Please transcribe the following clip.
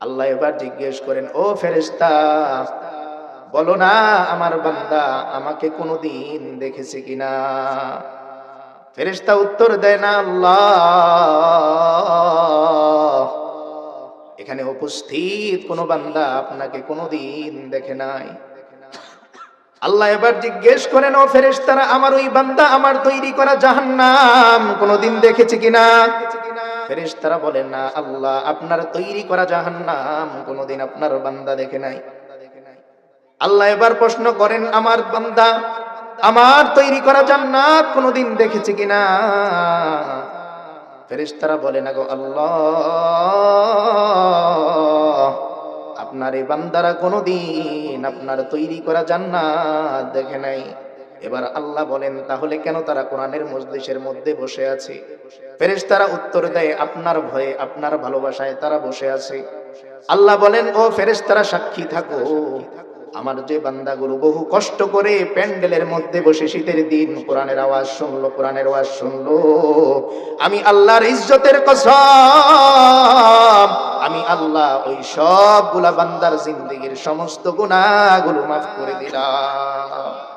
আল্লাহ এবার জিজ্ঞেস করেন, ও ফেরেশতা, বলো না আমার বান্দা আমাকে কোনোদিন দেখেছে কিনা। ফেরেশতা উত্তর দেয় না, আল্লাহ, এখানে উপস্থিত কোন বান্দা আপনাকে কোনোদিন দেখে নাই। আল্লাহ এবার জিজ্ঞেস করেন, ও ফেরেশতারা, আমার ওই বান্দা আমার তৈরি করা জাহান্নাম কোনোদিন দেখেছে কিনা। ফেরেশতারা বলেন, না আল্লাহ, আপনার তৈরি করা জাহান্নাম কোনোদিন আপনার বান্দা দেখে নাই। আল্লাহ এবার প্রশ্ন করেন, আমার বান্দা আমার তৈরি করা জান্নাত কোনোদিন দেখেছে কিনা। ফেরেশতারা বলে, না গো আল্লাহ, আপনার এই বান্দারা কোনোদিন আপনার তৈরি করা জান্নাত দেখে নাই। এবার আল্লাহ বলেন, তাহলে কেন তারা কোরআনের মজলিসের মধ্যে বসে আছে? ফেরেশতারা উত্তর দেয়, আপনার ভয়ে আপনার ভালোবাসায় তারা বসে আছে। আল্লাহ বলেন, ও ফেরেশতারা সাক্ষী থাকো, আমার যে বান্দাগুলো বহু কষ্ট করে প্যান্ডেলের মধ্যে বসে শীতের দিন কোরআনের আওয়াজ শুনলো, কোরআনের আওয়াজ শুনলো, আমি আল্লাহর ইজ্জতের কসম, আমি আল্লাহ ওই সবগুলা বান্দার জিন্দেগীর সমস্ত গুনাহগুলো মাফ করে দিলাম।